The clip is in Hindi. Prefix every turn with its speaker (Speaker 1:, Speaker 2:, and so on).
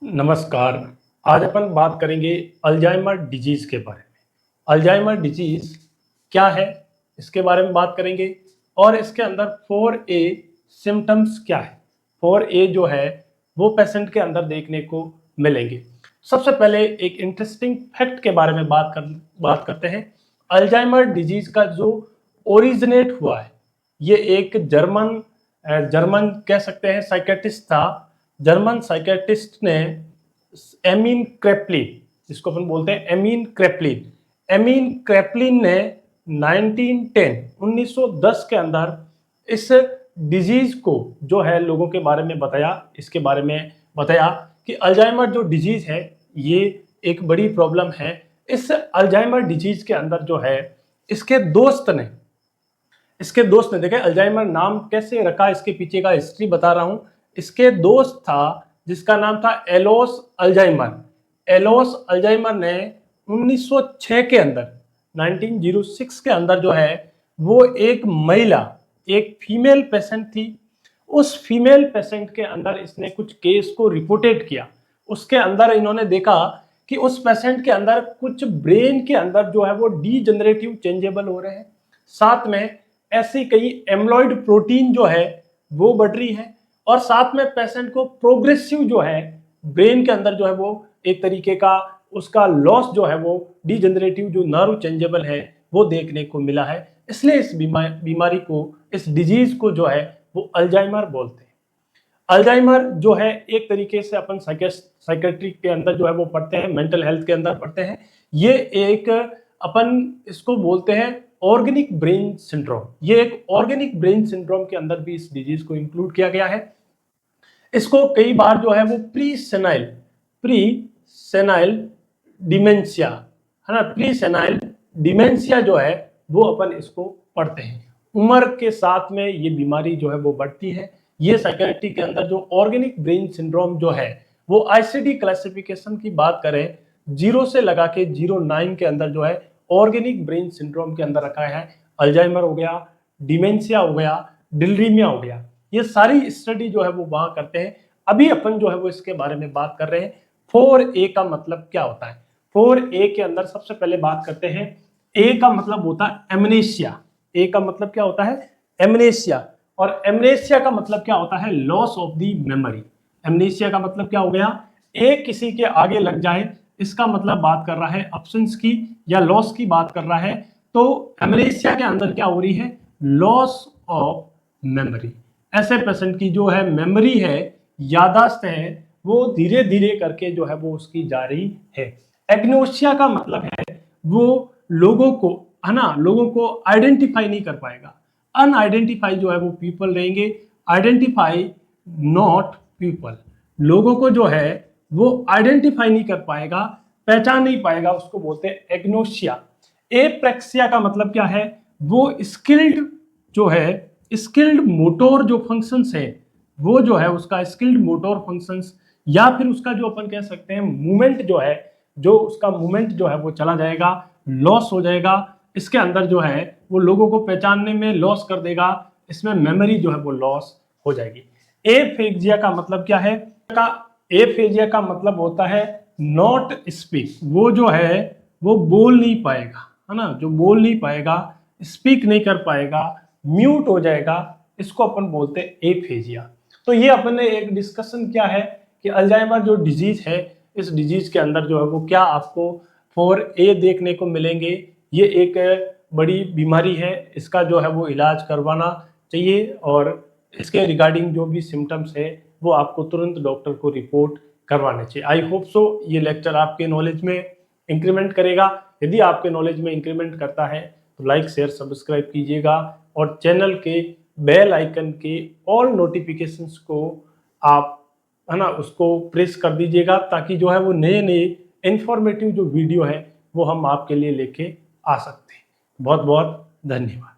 Speaker 1: नमस्कार। आज अपन बात करेंगे अल्जाइमर डिजीज़ के बारे में। अल्जाइमर डिजीज़ क्या है, इसके बारे में बात करेंगे और इसके अंदर 4A सिम्टम्स क्या है। 4A जो है वो पेशेंट के अंदर देखने को मिलेंगे। सबसे पहले एक इंटरेस्टिंग फैक्ट के बारे में बात करते हैं। अल्जाइमर डिजीज़ का जो ओरिजिनेट हुआ है, ये एक जर्मन कह सकते हैं साइकेट्रिस्ट था। जर्मन साइकेट्रिस्ट ने एमीन क्रेपलिन, जिसको अपन बोलते हैं एमीन क्रेपलिन ने 1910 के अंदर इस डिजीज को जो है लोगों के बारे में बताया, इसके बारे में बताया कि अल्जाइमर जो डिजीज है ये एक बड़ी प्रॉब्लम है। इस अल्जाइमर डिजीज के अंदर जो है इसके दोस्त ने देखे अल्जाइमर नाम कैसे रखा, इसके पीछे का हिस्ट्री बता रहा हूं। इसके दोस्त था जिसका नाम था एलोस अल्जाइमर ने 1906 के अंदर 1906 के अंदर जो है वो एक महिला, एक फीमेल पेशेंट थी। उस फीमेल पेशेंट के अंदर इसने कुछ केस को रिपोर्टेड किया। उसके अंदर इन्होंने देखा कि उस पेशेंट के अंदर कुछ ब्रेन के अंदर जो है वो डीजनरेटिव चेंजेबल हो रहे हैं, साथ में ऐसी कई एमलॉइड प्रोटीन जो है वो बढ़ रही है और साथ में पेशेंट को प्रोग्रेसिव जो है ब्रेन के अंदर जो है वो एक तरीके का उसका लॉस जो है वो डीजनरेटिव जो नर्व चेंजेबल है वो देखने को मिला है। इसलिए इस बीमारी को, इस डिजीज को जो है वो अल्जाइमर बोलते हैं। अल्जाइमर जो है एक तरीके से अपन साइकेट्री के अंदर जो है वो पढ़ते हैं, मेंटल हेल्थ के अंदर पढ़ते हैं। ये एक अपन इसको बोलते हैं ऑर्गेनिक ब्रेन सिंड्रोम। ये एक ऑर्गेनिक ब्रेन सिंड्रोम के अंदर भी इस डिजीज को इंक्लूड किया गया है। इसको कई बार जो है वो प्री सेनाइल डिमेंशिया है ना, प्री सेनाइल डिमेंशिया जो है वो अपन इसको पढ़ते हैं। उम्र के साथ में ये बीमारी जो है वो बढ़ती है। ये साइकेट्री के अंदर जो ऑर्गेनिक ब्रेन सिंड्रोम जो है वो आईसीडी क्लासिफिकेशन की बात करें 0 से लगा के 09 के अंदर जो है ऑर्गेनिक ब्रेन सिंड्रोम के अंदर रखा है। अल्जाइमर हो गया, डिमेंशिया हो गया, डिल्रीमिया हो गया, ये सारी स्टडी जो है वो वहां करते हैं। अभी अपन जो है वो इसके बारे में बात कर रहे हैं 4A का मतलब क्या होता है। 4A के अंदर सबसे पहले बात करते हैं, ए का मतलब होता है एमनेशिया। ए का मतलब क्या होता है, एमनेशिया। और एमनेशिया का मतलब क्या होता है, loss of the memory. Amnesia का मतलब क्या हो गया, ए किसी के आगे लग जाए, इसका मतलब बात कर रहा है अब्सेंस की या लॉस की बात कर रहा है। तो एमनेशिया के अंदर क्या हो रही है, लॉस ऑफ मेमोरी। ऐसे पेशेंट की जो है मेमोरी है, यादाश्त है, वो धीरे धीरे करके जो है वो उसकी जा रही है। एग्नोसिया का मतलब है वो लोगों को, है ना, लोगों को आइडेंटिफाई नहीं कर पाएगा। अनआइडेंटिफाई जो है वो पीपल रहेंगे, आइडेंटिफाई नॉट पीपल। लोगों को जो है वो आइडेंटिफाई नहीं कर पाएगा, पहचान नहीं पाएगा, उसको बोलते हैं एग्नोसिया। एप्रेक्सिया का मतलब क्या है, वो स्किल्ड जो है, स्किल्ड मोटोर जो फंक्शंस है वो जो है उसका स्किल्ड मोटोर फंक्शंस या फिर उसका जो अपन कह सकते हैं मूवमेंट जो है, जो उसका मूवमेंट जो है वो चला जाएगा, लॉस हो जाएगा। इसके अंदर जो है वो लोगों को पहचानने में लॉस कर देगा, इसमें मेमोरी जो है वो लॉस हो जाएगी। एफेजिया का मतलब क्या है, एफेजिया का मतलब होता है नॉट स्पीक। वो जो है वो बोल नहीं पाएगा, है ना, जो बोल नहीं पाएगा, स्पीक नहीं कर पाएगा, म्यूट हो जाएगा, इसको अपन बोलते हैं एफेजिया। तो ये अपन ने एक डिस्कशन किया है कि अल्जाइमर जो डिजीज है, इस डिजीज के अंदर जो है वो क्या आपको 4A देखने को मिलेंगे। ये एक बड़ी बीमारी है, इसका जो है वो इलाज करवाना चाहिए और इसके रिगार्डिंग जो भी सिम्टम्स है वो आपको तुरंत डॉक्टर को रिपोर्ट करवाने चाहिए। आई होप सो ये लेक्चर आपके नॉलेज में इंक्रीमेंट करेगा। यदि आपके नॉलेज में इंक्रीमेंट करता है तो लाइक शेयर सब्सक्राइब कीजिएगा और चैनल के बेल आइकन के ऑल नोटिफिकेशंस को आप, है ना, उसको प्रेस कर दीजिएगा ताकि जो है वो नए नए इंफॉर्मेटिव जो वीडियो है वो हम आपके लिए लेके आ सकते हैं। बहुत बहुत धन्यवाद।